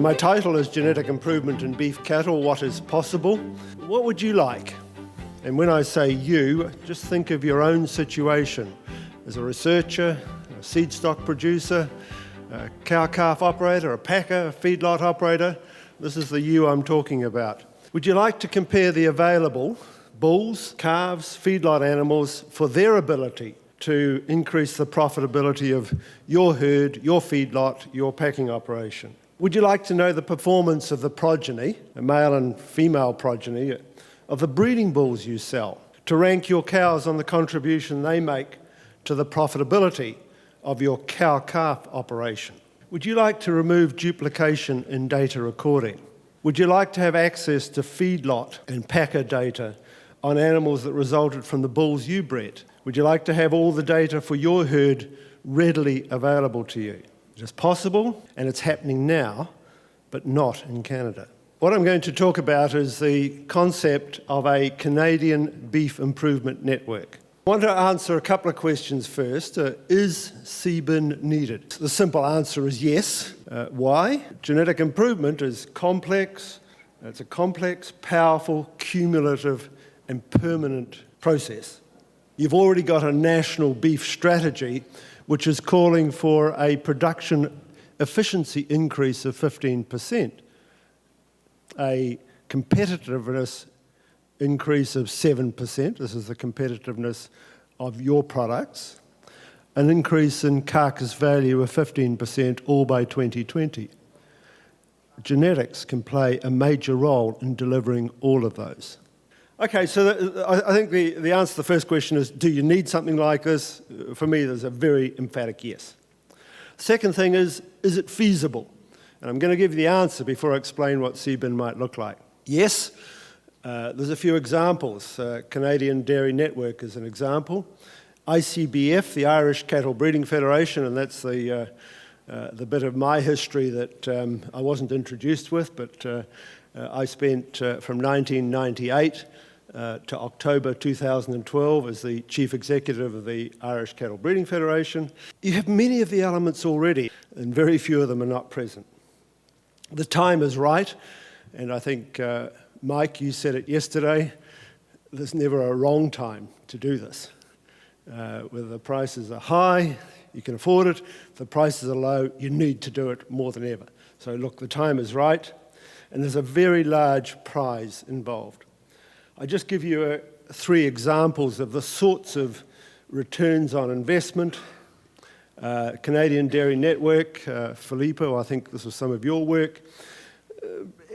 My title is Genetic Improvement in Beef Cattle, What is Possible? What would you like? And when I say you, just think of your own situation as a researcher, a seed stock producer, a cow-calf operator, a packer, a feedlot operator. This is the you I'm talking about. Would you like to compare the available bulls, calves, feedlot animals for their ability to increase the profitability of your herd, your feedlot, your packing operation? Would you like to know the performance of the progeny, a male and female progeny, of the breeding bulls you sell, to rank your cows on the contribution they make to the profitability of your cow-calf operation? Would you like to remove duplication in data recording? Would you like to have access to feedlot and packer data on animals that resulted from the bulls you bred? Would you like to have all the data for your herd readily available to you? It is possible, and it's happening now, but not in Canada. What I'm going to talk about is the concept of a Canadian Beef Improvement Network. I want to answer a couple of questions first. Is CBIN needed? The simple answer is yes. Why? Genetic improvement is complex. It's a complex, powerful, cumulative, and permanent process. You've already got a national beef strategy which is calling for a production efficiency increase of 15%, a competitiveness increase of 7%, this is the competitiveness of your products, an increase in carcass value of 15%, all by 2020. Genetics can play a major role in delivering all of those. Okay, so I think the answer to the first question is, do you need something like this? For me, there's a very emphatic yes. Second thing is it feasible? And I'm going to give you the answer before I explain what CBIN might look like. Yes, there's a few examples. Canadian Dairy Network is an example. ICBF, the Irish Cattle Breeding Federation, and that's the bit of my history that I wasn't introduced with, but I spent from 1998 to October 2012 as the Chief Executive of the Irish Cattle Breeding Federation. You have many of the elements already, and very few of them are not present. The time is right, and I think, Mike, you said it yesterday, there's never a wrong time to do this. Whether the prices are high, you can afford it. If the prices are low, you need to do it more than ever. So look, the time is right, and there's a very large prize involved. I just give you three examples of the sorts of returns on investment. Canadian Dairy Network, Filippo, I think this was some of your work,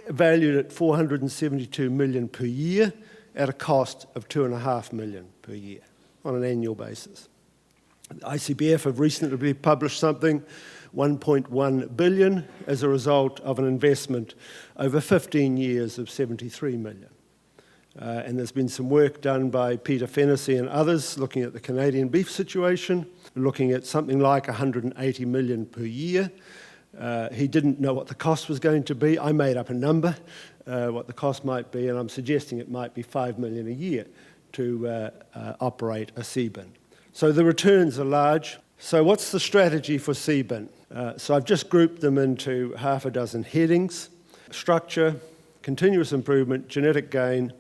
valued at $472 million per year at a cost of $2.5 million per year on an annual basis. The ICBF have recently published something, $1.1 billion, as a result of an investment over 15 years of $73 million. And there's been some work done by Peter Fennessy and others looking at the Canadian beef situation, looking at something like $180 million per year. He didn't know what the cost was going to be. I made up a number, what the cost might be, and I'm suggesting it might be $5 million a year to operate a CBIN. So the returns are large. So what's the strategy for CBIN? So I've just grouped them into half a dozen headings: structure, continuous improvement, genetic gain,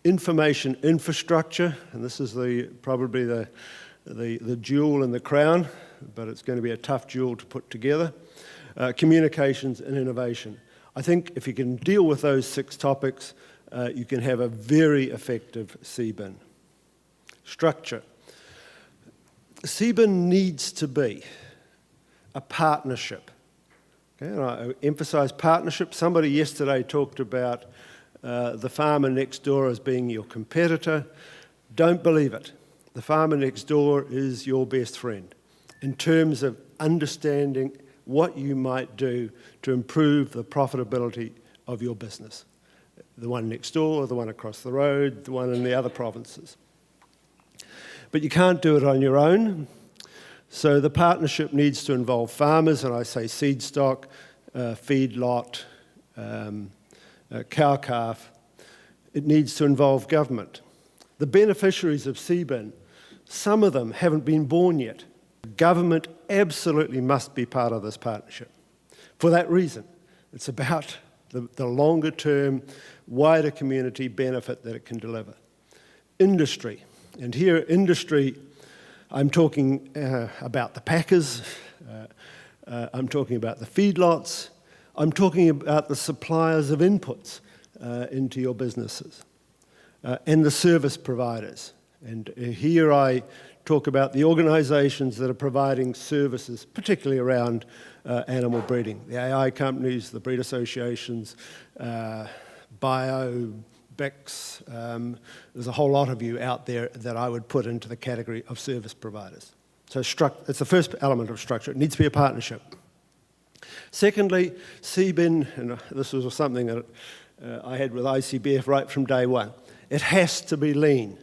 information infrastructure, and this is probably the jewel in the crown, but it's going to be a tough jewel to put together, communications and innovation. I think if you can deal with those 6 topics, you can have a very effective CBIN. Structure. CBIN needs to be a partnership. Okay, and I emphasize partnership. Somebody yesterday talked about the farmer next door as being your competitor. Don't believe it. The farmer next door is your best friend in terms of understanding what you might do to improve the profitability of your business. The one next door, the one across the road, the one in the other provinces. But you can't do it on your own. So the partnership needs to involve farmers, and I say seed stock, feedlot, cow-calf. It needs to involve government. The beneficiaries of CBIN, some of them haven't been born yet. Government absolutely must be part of this partnership. For that reason, It's about the longer term, wider community benefit that it can deliver. Industry. And here, industry, I'm talking about the packers, I'm talking about the feedlots, I'm talking about the suppliers of inputs into your businesses, and the service providers. And here I talk about the organisations that are providing services, particularly around animal breeding. The AI companies, the breed associations, bio, BICs, there's a whole lot of you out there that I would put into the category of service providers. So it's the first element of structure. It needs to be a partnership. Secondly, CBIN, and this was something that I had with ICBF right from day one. It has to be lean.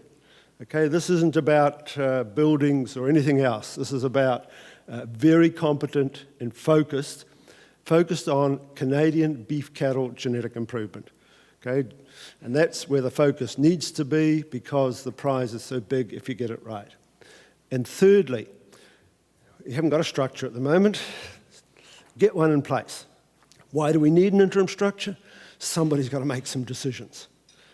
Okay, this isn't about buildings or anything else. This is about very competent and focused on Canadian beef cattle genetic improvement. Okay, and that's where the focus needs to be because the prize is so big if you get it right. And thirdly, you haven't got a structure at the moment. Get one in place. Why do we need an interim structure? Somebody's got to make some decisions.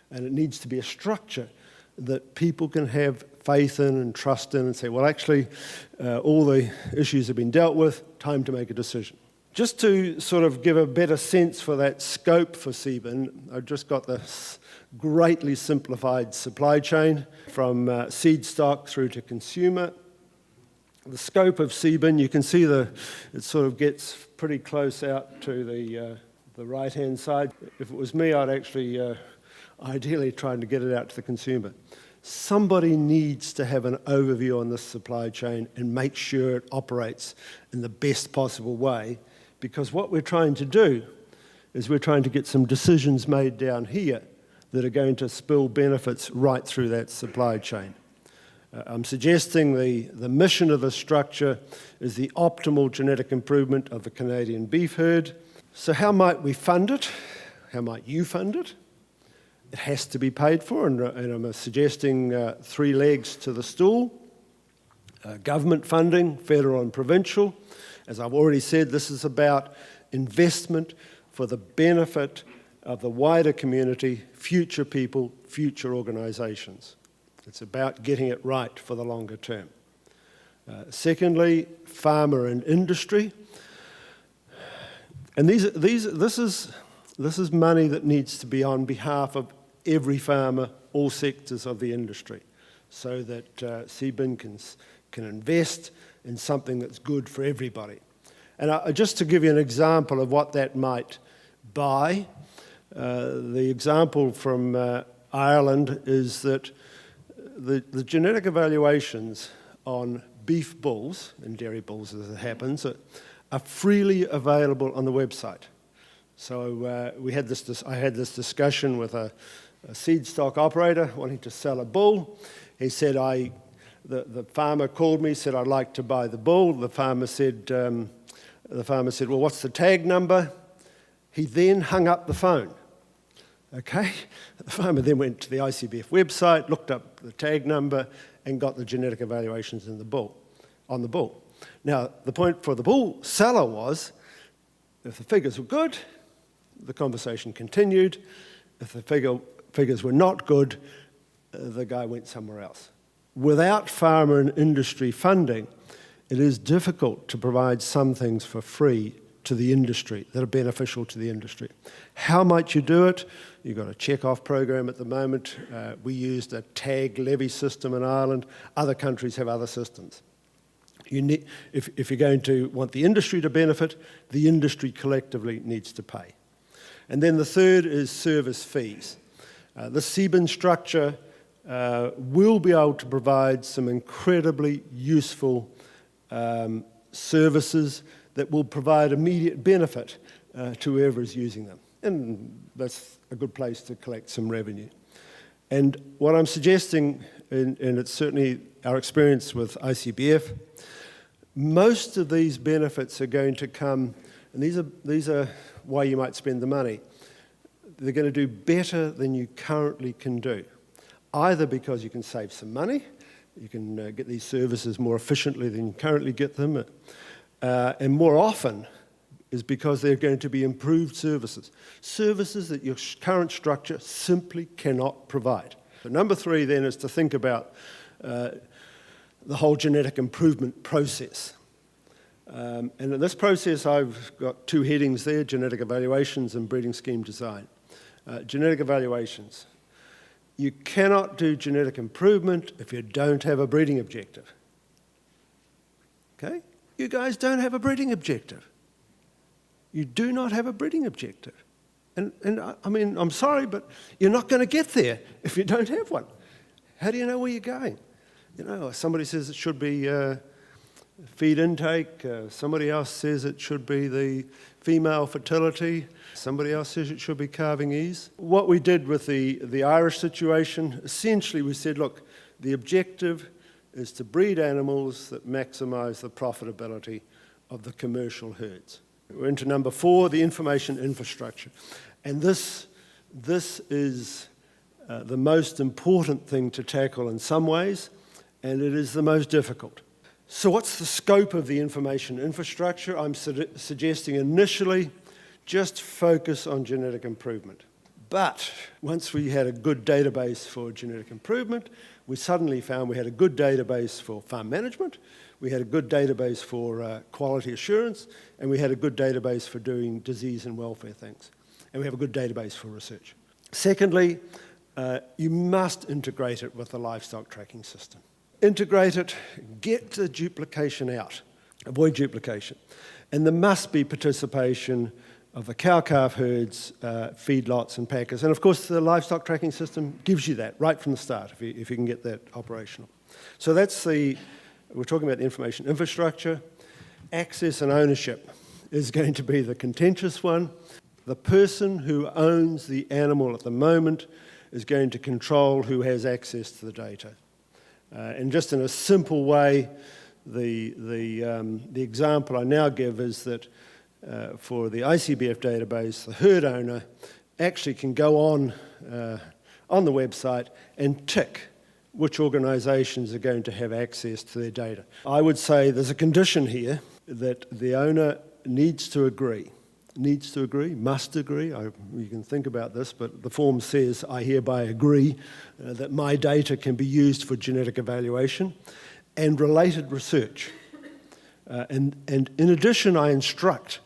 And it needs to be a structure that people can have faith in and trust in and say, well, actually, all the issues have been dealt with, time to make a decision. Just to sort of give a better sense for that scope for CBIN, I've just got this greatly simplified supply chain from seed stock through to consumer. The scope of CBIN, you can see it sort of gets pretty close out to the right-hand side. If it was me, I'd actually ideally trying to get it out to the consumer. Somebody needs to have an overview on this supply chain and make sure it operates in the best possible way, because what we're trying to do is we're trying to get some decisions made down here that are going to spill benefits right through that supply chain. I'm suggesting the mission of the structure is the optimal genetic improvement of the Canadian beef herd. So how might we fund it? How might you fund it? It has to be paid for, and I'm suggesting 3 legs to the stool. Government funding, federal and provincial. As I've already said, this is about investment for the benefit of the wider community, future people, future organisations. It's about getting it right for the longer term. Secondly, farmer and industry. And this is money that needs to be on behalf of every farmer, all sectors of the industry, so that CBIN can invest in something that's good for everybody. And just to give you an example of what that might buy, the example from Ireland is that the genetic evaluations on beef bulls, and dairy bulls as it happens, are freely available on the website. So I had this discussion with a seed stock operator wanting to sell a bull. He said, the farmer called me, said, I'd like to buy the bull. The farmer said, well, what's the tag number? He then hung up the phone. Okay? The farmer then went to the ICBF website, looked up the tag number, and got the genetic evaluations on the bull. Now, the point for the bull seller was, if the figures were good, the conversation continued. If the figures were not good, the guy went somewhere else. Without farmer and industry funding, it is difficult to provide some things for free to the industry that are beneficial to the industry. How might you do it? You've got a check-off program at the moment. We used a tag levy system in Ireland. Other countries have other systems. If you're going to want the industry to benefit, the industry collectively needs to pay. And then the third is service fees. The CBIN structure will be able to provide some incredibly useful services that will provide immediate benefit to whoever is using them. And that's a good place to collect some revenue. And what I'm suggesting, and it's certainly our experience with ICBF, most of these benefits are going to come, and these are why you might spend the money. They're going to do better than you currently can do, either because you can save some money, you can get these services more efficiently than you currently get them, and more often is because they're going to be improved services. Services that your current structure simply cannot provide. So number 3 then is to think about the whole genetic improvement process. And in this process, I've got 2 headings there, genetic evaluations and breeding scheme design. Genetic evaluations. You cannot do genetic improvement if you don't have a breeding objective. Okay? You guys don't have a breeding objective. You do not have a breeding objective. And I mean, I'm sorry, but you're not going to get there if you don't have one. How do you know where you're going? You know, somebody says it should be feed intake. Somebody else says it should be the female fertility. Somebody else says it should be calving ease. What we did with the Irish situation, essentially we said, look, the objective is to breed animals that maximise the profitability of the commercial herds. We're into number 4, the information infrastructure. And this is the most important thing to tackle in some ways, and it is the most difficult. So what's the scope of the information infrastructure? I'm suggesting initially just focus on genetic improvement. But once we had a good database for genetic improvement, we suddenly found we had a good database for farm management, we had a good database for quality assurance, and we had a good database for doing disease and welfare things. And we have a good database for research. Secondly, you must integrate it with the livestock tracking system. Integrate it, get the duplication out, avoid duplication. And there must be participation of the cow-calf herds, feedlots and packers. And of course the livestock tracking system gives you that right from the start if you can get that operational. So we're talking about the information infrastructure. Access and ownership is going to be the contentious one. The person who owns the animal at the moment is going to control who has access to the data. And just in a simple way, the example I now give is that for the ICBF database, the herd owner actually can go on the website and tick which organisations are going to have access to their data. I would say there's a condition here that the owner needs to agree, must agree. You can think about this, but the form says, I hereby agree that my data can be used for genetic evaluation and related research. And in addition, I instruct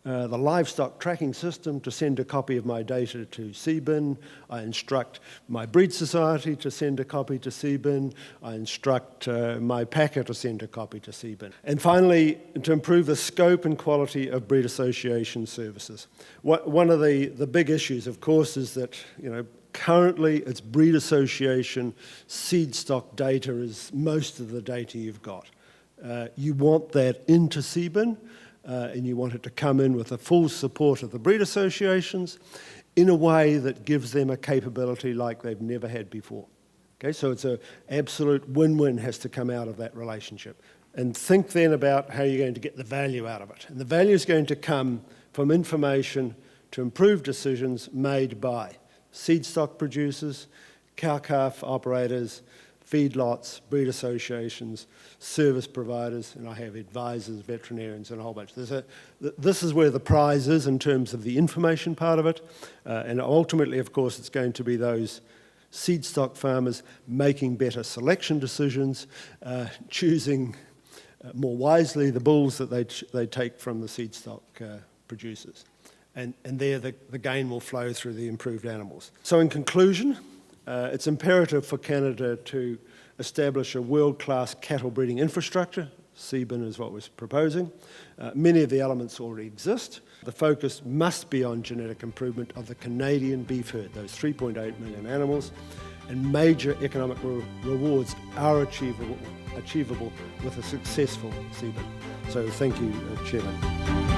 the livestock tracking system to send a copy of my data to CBIN. I instruct my breed society to send a copy to CBIN. I instruct my packer to send a copy to CBIN. And finally, to improve the scope and quality of breed association services. One of the big issues, of course, is that currently it's breed association seed stock data is most of the data you've got. You want that into CBIN. And you want it to come in with the full support of the breed associations in a way that gives them a capability like they've never had before. Okay, so it's an absolute win-win has to come out of that relationship. And think then about how you're going to get the value out of it. And the value is going to come from information to improve decisions made by seed stock producers, cow-calf operators, feedlots, breed associations, service providers, and I have advisors, veterinarians, and a whole bunch. This is where the prize is in terms of the information part of it, and ultimately, of course, it's going to be those seed stock farmers making better selection decisions, choosing more wisely the bulls that they take from the seed stock producers. And there the gain will flow through the improved animals. So in conclusion, it's imperative for Canada to establish a world-class cattle breeding infrastructure. CBIN is what we're proposing. Many of the elements already exist. The focus must be on genetic improvement of the Canadian beef herd, those 3.8 million animals, and major economic rewards are achievable with a successful CBIN. So thank you, Chairman.